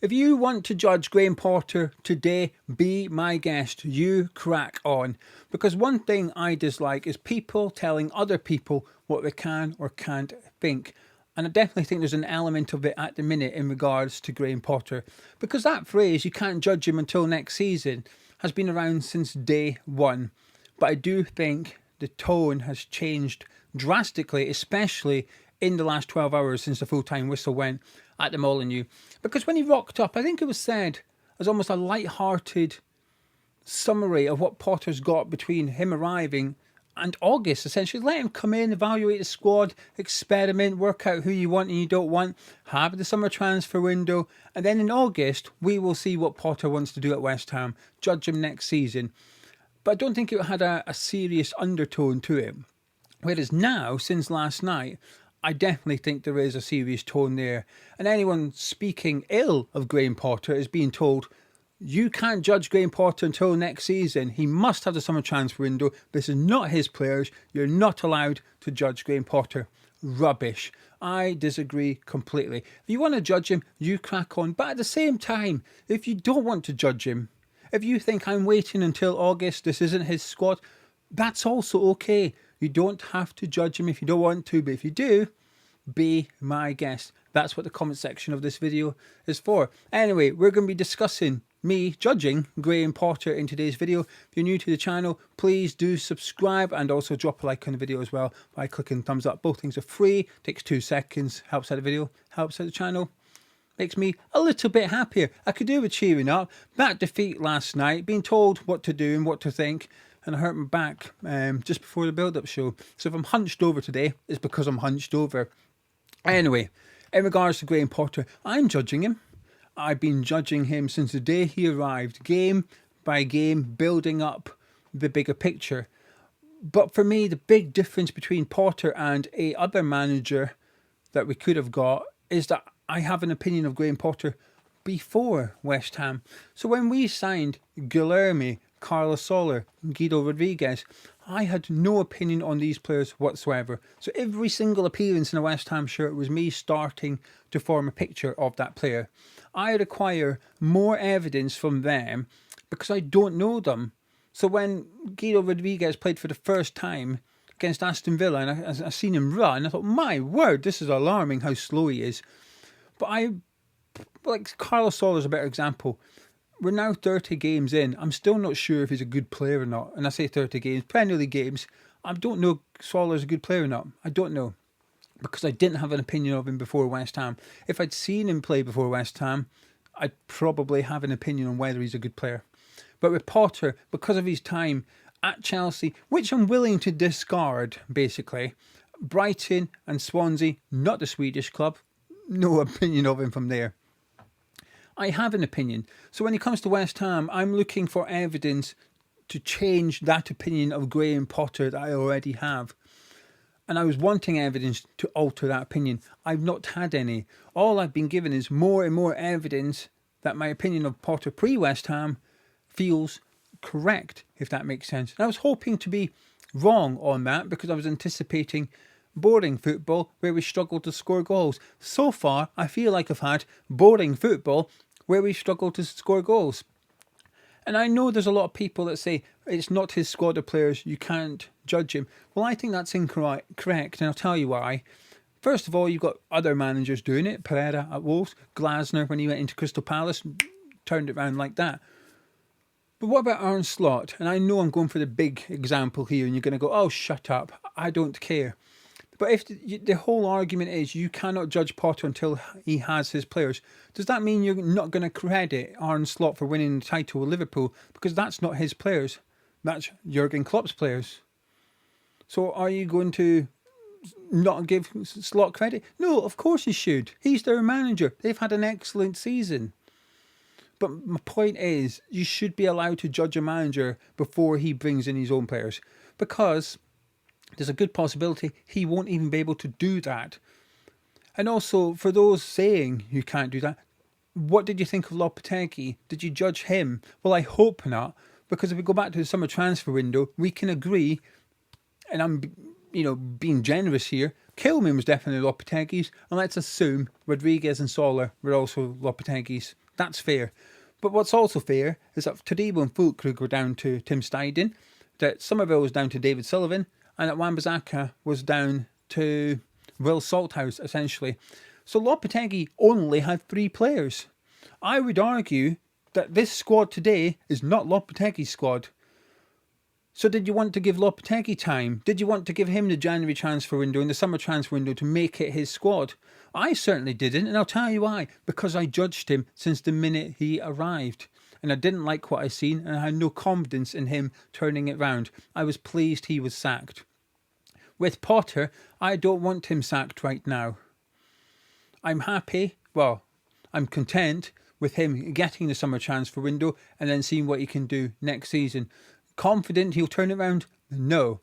If you want to judge Graham Potter today, be my guest. You crack on. Because one thing I dislike is people telling other people what they can or can't think. And I definitely think there's an element of it at the minute in regards to Graham Potter. Because that phrase, you can't judge him until next season, has been around since day one. But I do think the tone has changed drastically, especially in the last 12 hours since the full-time whistle went at the Molineux. Because when he rocked up, I think it was said as almost a light-hearted summary of what Potter's got between him arriving and August, essentially. Let him come in, evaluate the squad, experiment, work out who you want and you don't want, have the summer transfer window, and then in August, we will see what Potter wants to do at West Ham, judge him next season. But I don't think it had a serious undertone to it. Whereas now, since last night, I definitely think there is a serious tone there. And anyone speaking ill of Graham Potter is being told, you can't judge Graham Potter until next season. He must have the summer transfer window. This is not his players. You're not allowed to judge Graham Potter. Rubbish. I disagree completely. If you want to judge him, you crack on. But at the same time, if you don't want to judge him, if you think I'm waiting until August, this isn't his squad, that's also okay. You don't have to judge him if you don't want to, but if you do, be my guest. That's what the comment section of this video is for. Anyway, we're going to be discussing me judging Graham Potter in today's video. If you're new to the channel, please do subscribe and also drop a like on the video as well by clicking thumbs up. Both things are free, takes 2 seconds, helps out the video, helps out the channel. Makes me a little bit happier. I could do with cheering up. That defeat last night, being told what to do and what to think, and I hurt my back just before the build-up show. So if I'm hunched over today, it's because I'm hunched over. Anyway, in regards to Graham Potter, I'm judging him. I've been judging him since the day he arrived, game by game, building up the bigger picture. But for me, the big difference between Potter and a other manager that we could have got is that I have an opinion of Graham Potter before West Ham. So when we signed Guilherme, Carlos Soler, Guido Rodriguez, I had no opinion on these players whatsoever. So every single appearance in a West Ham shirt was me starting to form a picture of that player. I require more evidence from them because I don't know them. So when Guido Rodriguez played for the first time against Aston Villa and I seen him run, I thought, my word, this is alarming how slow he is. But like Carlos Soler is a better example. We're now 30 games in. I'm still not sure if he's a good player or not. And I say 30 games, Premier League games. I don't know if Soler's a good player or not. I don't know. Because I didn't have an opinion of him before West Ham. If I'd seen him play before West Ham, I'd probably have an opinion on whether he's a good player. But with Potter, because of his time at Chelsea, which I'm willing to discard, basically, Brighton and Swansea, not the Swedish club, no opinion of him from there. I have an opinion. So when it comes to West Ham, I'm looking for evidence to change that opinion of Graham Potter that I already have. And I was wanting evidence to alter that opinion. I've not had any. All I've been given is more and more evidence that my opinion of Potter pre-West Ham feels correct, if that makes sense. And I was hoping to be wrong on that because I was anticipating boring football where we struggle to score goals. So far, I feel like I've had boring football where we struggle to score goals. And I know there's a lot of people that say it's not his squad of players, you can't judge him. Well, I think that's incorrect, and I'll tell you why. First of all, you've got other managers doing it. Pereira at Wolves, Glasner when he went into Crystal Palace, turned it around like that. But what about Arne Slot? And I know I'm going for the big example here, and you're going to go, oh, shut up, I don't care. But if the whole argument is you cannot judge Potter until he has his players, does that mean you're not going to credit Arne Slot for winning the title with Liverpool? Because that's not his players. That's Jurgen Klopp's players. So are you going to not give Slot credit? No, of course you should. He's their manager. They've had an excellent season. But my point is, you should be allowed to judge a manager before he brings in his own players. Because there's a good possibility he won't even be able to do that. And also, for those saying you can't do that, what did you think of Lopetegui? Did you judge him? Well, I hope not, because if we go back to the summer transfer window, we can agree, and I'm being generous here, Kilman was definitely Lopetegui's, and let's assume Rodriguez and Soler were also Lopetegui's That's fair. But what's also fair is that today when Fulkrug were down to Tim Steidten, that Somerville was down to David Sullivan, and that Wan-Bissaka was down to Will Salthouse, essentially. So Lopetegui only had 3 players. I would argue that this squad today is not Lopetegui's squad. So did you want to give Lopetegui time? Did you want to give him the January transfer window and the summer transfer window to make it his squad? I certainly didn't, and I'll tell you why. Because I judged him since the minute he arrived. And I didn't like what I seen, and I had no confidence in him turning it round. I was pleased he was sacked. With Potter, I don't want him sacked right now. I'm happy, I'm content with him getting the summer transfer window and then seeing what he can do next season. Confident he'll turn it around? No.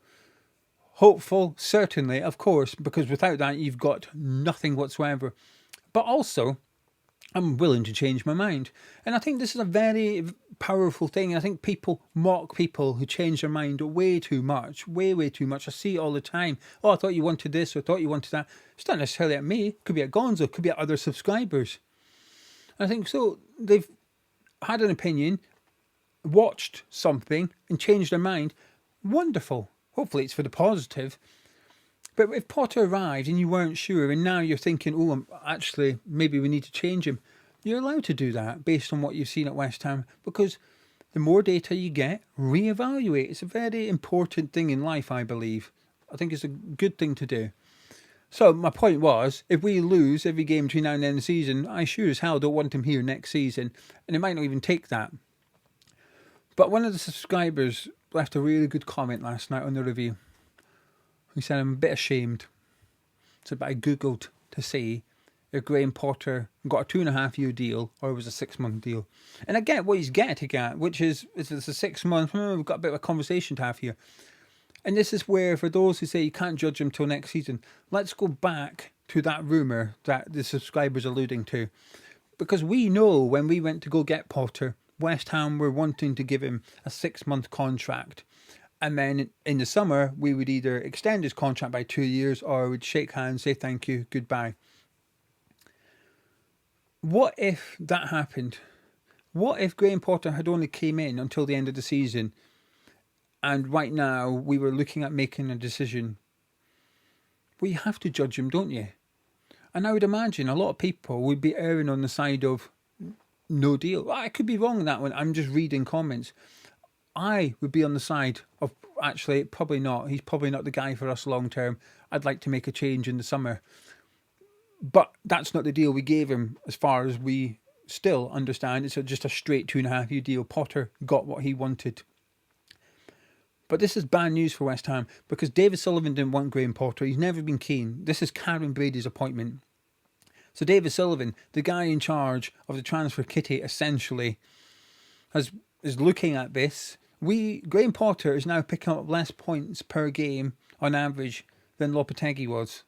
Hopeful? Certainly, of course, because without that you've got nothing whatsoever. But also, I'm willing to change my mind. And I think this is a very powerful thing. I think people mock people who change their mind way too much. Way too much. I see it all the time. Oh, I thought you wanted this, or I thought you wanted that. It's not necessarily at me. It could be at Gonzo. It could be at other subscribers. And I think so. They've had an opinion, watched something and changed their mind. Wonderful. Hopefully it's for the positive. But if Potter arrived and you weren't sure and now you're thinking, oh, actually, maybe we need to change him, you're allowed to do that based on what you've seen at West Ham, because the more data you get, reevaluate. It's a very important thing in life, I believe. I think it's a good thing to do. So my point was, if we lose every game between now and the end of the season, I sure as hell don't want him here next season. And it might not even take that. But one of the subscribers left a really good comment last night on the review. He said, I'm a bit ashamed. So I googled to see if Graham Potter got a 2.5-year deal or it was a 6-month deal. And I get what he's getting at, which is, if it's a 6 month, we've got a bit of a conversation to have here. And this is where, for those who say you can't judge him till next season, let's go back to that rumour that the subscriber's alluding to. Because we know when we went to go get Potter, West Ham were wanting to give him a 6-month contract. And then in the summer, we would either extend his contract by 2 years or we'd shake hands, say thank you, goodbye. What if that happened? What if Graham Potter had only came in until the end of the season and right now we were looking at making a decision? Well, you have to judge him, don't you? And I would imagine a lot of people would be erring on the side of no deal. I could be wrong on that one. I'm just reading comments. I would be on the side of, actually, probably not. He's probably not the guy for us long term. I'd like to make a change in the summer. But that's not the deal we gave him, as far as we still understand. It's just a straight 2.5-year deal. Potter got what he wanted. But this is bad news for West Ham, because David Sullivan didn't want Graham Potter. He's never been keen. This is Karen Brady's appointment. So David Sullivan, the guy in charge of the transfer kitty, essentially, is looking at this. Graham Potter is now picking up less points per game on average than Lopetegui was.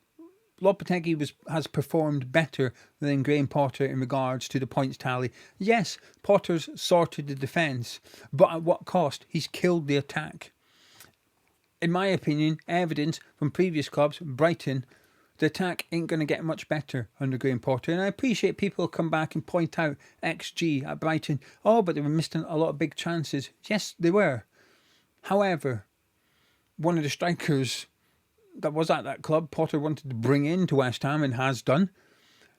Lopetegui has performed better than Graham Potter in regards to the points tally. Yes, Potter's sorted the defence, but at what cost? He's killed the attack. In my opinion, evidence from previous clubs, Brighton, the attack ain't going to get much better under Graham Potter. And I appreciate people come back and point out XG at Brighton. Oh, but they were missing a lot of big chances. Yes, they were. However, one of the strikers that was at that club, Potter wanted to bring into West Ham and has done.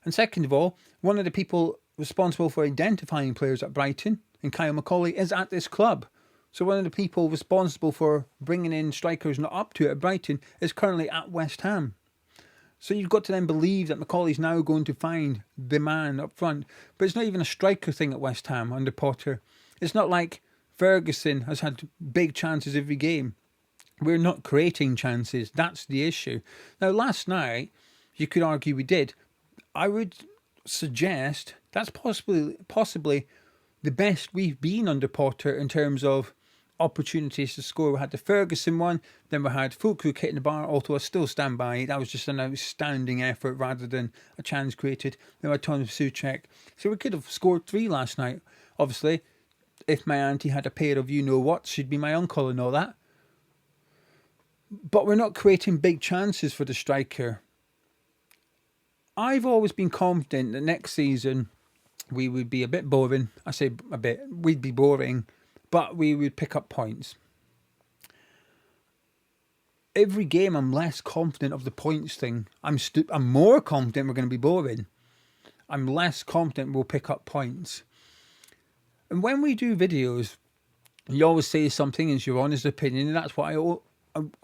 And second of all, one of the people responsible for identifying players at Brighton, and Kyle McCauley, is at this club. So one of the people responsible for bringing in strikers not up to it at Brighton is currently at West Ham. So you've got to then believe that McCauley's now going to find the man up front. But it's not even a striker thing at West Ham under Potter. It's not like Ferguson has had big chances every game. We're not creating chances. That's the issue. Now, last night, you could argue we did. I would suggest that's possibly the best we've been under Potter in terms of opportunities to score. We had the Ferguson one, then we had Fulkrug hitting the bar, although I still stand by it. That was just an outstanding effort rather than a chance created. Then we had Thomas Souček. So we could have scored 3 last night. Obviously, if my auntie had a pair of you-know-what, she'd be my uncle and all that. But we're not creating big chances for the striker. I've always been confident that next season we would be a bit boring. I say a bit, we'd be boring, but we would pick up points. Every game, I'm less confident of the points thing. I'm more confident we're going to be boring. I'm less confident we'll pick up points. And when we do videos, you always say something as your honest opinion, and that's what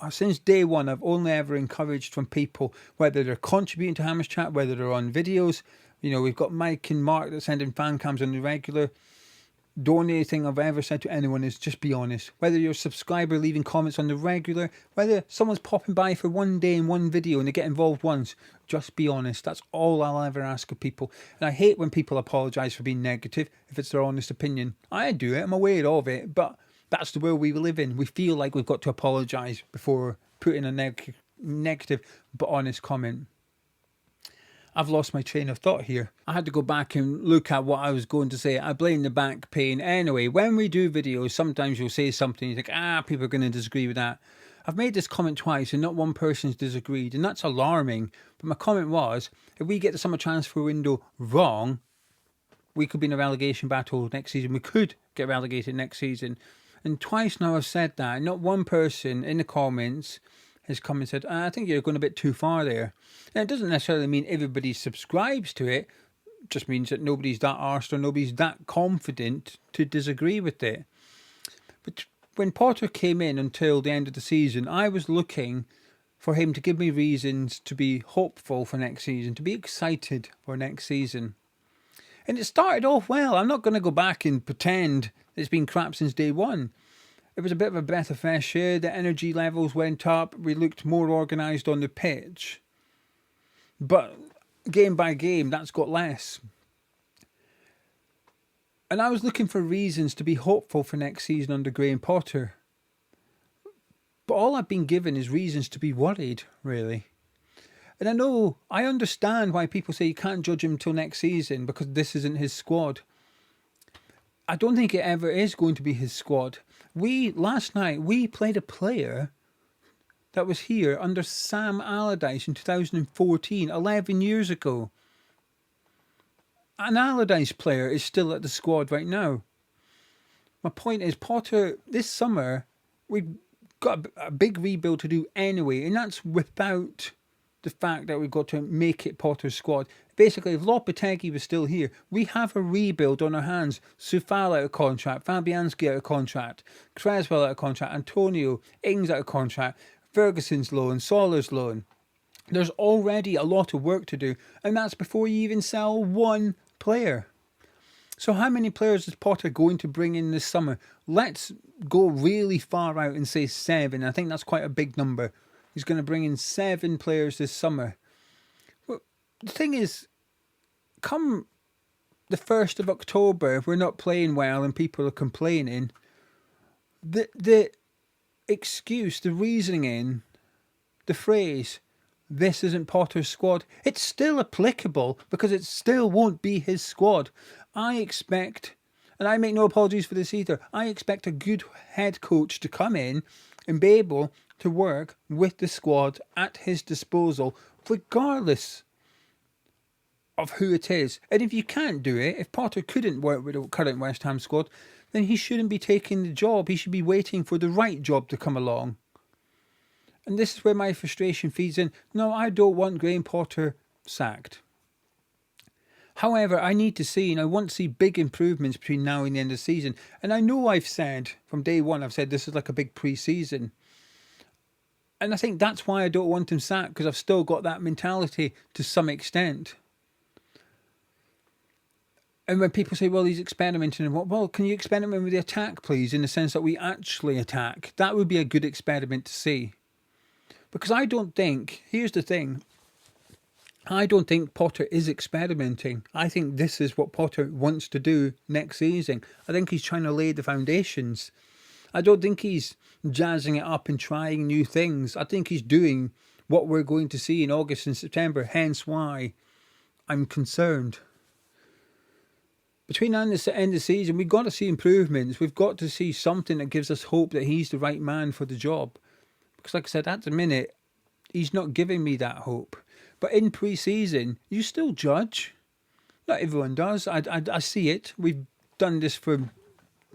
since day one, I've only ever encouraged from people, whether they're contributing to Hammers Chat, whether they're on videos. You know, we've got Mike and Mark that send in fan cams on the regular. The only thing I've ever said to anyone is just be honest. Whether you're a subscriber leaving comments on the regular, whether someone's popping by for one day in one video and they get involved once, just be honest. That's all I'll ever ask of people. And I hate when people apologise for being negative if it's their honest opinion. I do it, I'm aware of it, but that's the world we live in. We feel like we've got to apologise before putting a negative but honest comment. I've lost my train of thought here. I had to go back and look at what I was going to say. I blame the back pain. Anyway, when we do videos, sometimes you'll say something, you think, people are going to disagree with that. I've made this comment twice and not one person's disagreed, and that's alarming. But my comment was, if we get the summer transfer window wrong, we could be in a relegation battle next season. We could get relegated next season. And twice now I've said that, and not one person in the comments has come and said, I think you're going a bit too far there. And it doesn't necessarily mean everybody subscribes to it. It just means that nobody's that arsed or nobody's that confident to disagree with it. But when Potter came in until the end of the season, I was looking for him to give me reasons to be hopeful for next season, to be excited for next season. And it started off well. I'm not going to go back and pretend it's been crap since day one. It was a bit of a breath of fresh air. The energy levels went up. We looked more organised on the pitch. But game by game, that's got less. And I was looking for reasons to be hopeful for next season under Graham Potter. But all I've been given is reasons to be worried, really. And I understand why people say you can't judge him until next season because this isn't his squad. I don't think it ever is going to be his squad. Last night, we played a player that was here under Sam Allardyce in 2014, 11 years ago. An Allardyce player is still at the squad right now. My point is, Potter, this summer, we've got a big rebuild to do anyway, and that's without the fact that we've got to make it Potter's squad. Basically, if Lopetegui was still here, we have a rebuild on our hands. Soufal out of contract, Fabianski out of contract, Creswell out of contract, Antonio, Ings out of contract, Ferguson's loan, Soller's loan. There's already a lot of work to do, and that's before you even sell one player. So how many players is Potter going to bring in this summer? Let's go really far out and say 7. I think that's quite a big number. He's going to bring in 7 players this summer. Well, the thing is, come the 1st of October, if we're not playing well and people are complaining, the excuse, the reasoning, the phrase, this isn't Potter's squad, it's still applicable because it still won't be his squad. I expect, and I make no apologies for this either, I expect a good head coach to come in and be able to work with the squad at his disposal, regardless of who it is. And if you can't do it, if Potter couldn't work with the current West Ham squad, then he shouldn't be taking the job. He should be waiting for the right job to come along. And this is where my frustration feeds in. No, I don't want Graham Potter sacked. However, I need to see, and I want to see big improvements between now and the end of the season. And I know I've said, from day one, I've said this is like a big pre-season. And I think that's why I don't want him sacked, because I've still got that mentality to some extent. And when people say, well, he's experimenting, well, can you experiment with the attack, please, in the sense that we actually attack? That would be a good experiment to see. Because I don't think, here's the thing, I don't think Potter is experimenting. I think this is what Potter wants to do next season. I think he's trying to lay the foundations. I don't think he's jazzing it up and trying new things. I think he's doing what we're going to see in August and September, hence why I'm concerned. Between now and the end of the season, we've got to see improvements. We've got to see something that gives us hope that he's the right man for the job. Because like I said, at the minute, he's not giving me that hope. But in pre-season, you still judge. Not everyone does. I see it. We've done this for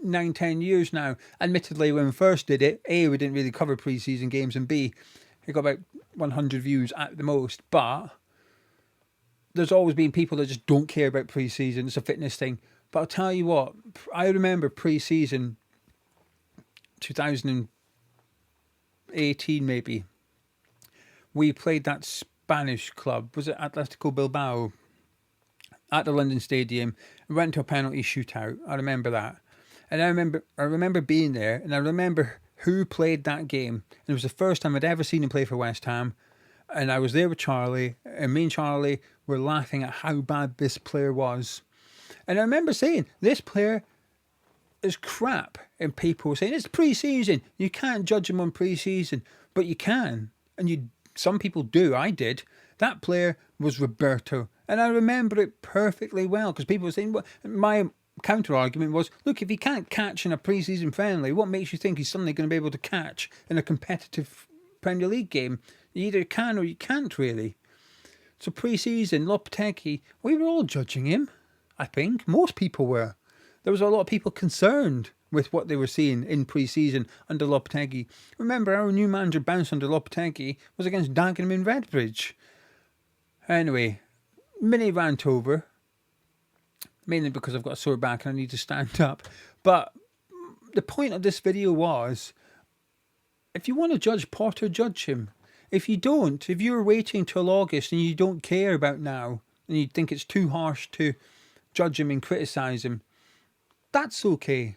9, 10 years now. Admittedly, when we first did it, A, we didn't really cover pre-season games, and B, it got about 100 views at the most. But there's always been people that just don't care about pre-season. It's a fitness thing. But I'll tell you what, I remember pre-season 2018 maybe. We played that Spanish club. Was it Atletico Bilbao? At the London Stadium. We went to a penalty shootout. I remember that. And I remember being there, and I remember who played that game. And it was the first time I'd ever seen him play for West Ham. And I was there with Charlie, and me and Charlie were laughing at how bad this player was. And I remember saying, this player is crap. And people were saying, it's pre-season. You can't judge him on pre-season. But you can. And some people do. I did. That player was Roberto. And I remember it perfectly well, because people were saying, well, my counter-argument was, look, if he can't catch in a pre-season friendly, what makes you think he's suddenly going to be able to catch in a competitive Premier League game? You either can or you can't, really. So pre-season, Lopetegui, we were all judging him, I think. Most people were. There was a lot of people concerned with what they were seeing in pre-season under Lopetegui. Remember, our new manager bounce under Lopetegui was against Dagenham in Redbridge. Anyway, mini rant over. Mainly because I've got a sore back and I need to stand up. But the point of this video was, if you want to judge Potter, judge him. If you don't, if you're waiting till August and you don't care about now, and you think it's too harsh to judge him and criticise him, that's okay.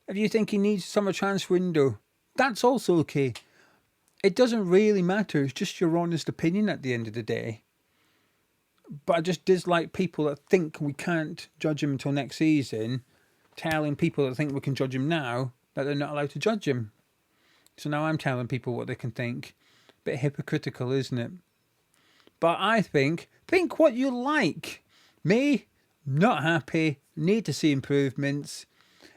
If you think he needs summer transfer window, that's also okay. It doesn't really matter. It's just your honest opinion at the end of the day. But I just dislike people that think we can't judge him until next season, telling people that think we can judge him now that they're not allowed to judge him. So now I'm telling people what they can think. Bit hypocritical, isn't it? But I think what you like. Me, not happy, need to see improvements.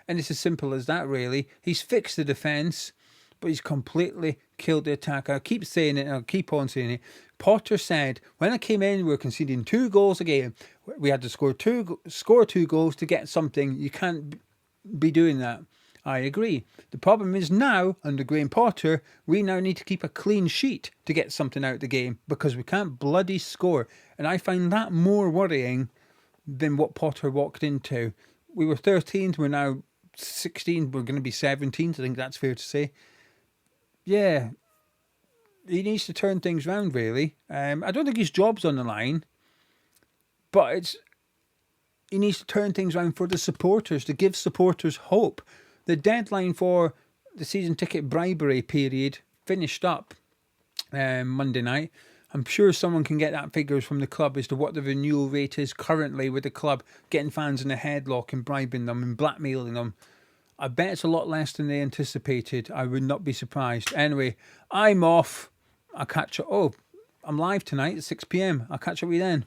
And it's as simple as that, really. He's fixed the defence, but he's completely killed the attack. I keep saying it, and I'll keep on saying it. Potter said, when I came in, we were conceding 2 goals a game. We had to score two goals to get something. You can't be doing that. I agree. The problem is now, under Graham Potter, we now need to keep a clean sheet to get something out of the game, because we can't bloody score. And I find that more worrying than what Potter walked into. We were 13th, we're now 16th, we're going to be 17th. I think that's fair to say. Yeah. He needs to turn things around, really. I don't think his job's on the line, but he needs to turn things around for the supporters, to give supporters hope. The deadline for the season ticket bribery period finished up Monday night. I'm sure someone can get that figures from the club as to what the renewal rate is currently with the club getting fans in a headlock and bribing them and blackmailing them. I bet it's a lot less than they anticipated. I would not be surprised. Anyway, I'm off. I'll catch up. Oh, I'm live tonight at 6 p.m. I'll catch up with you then.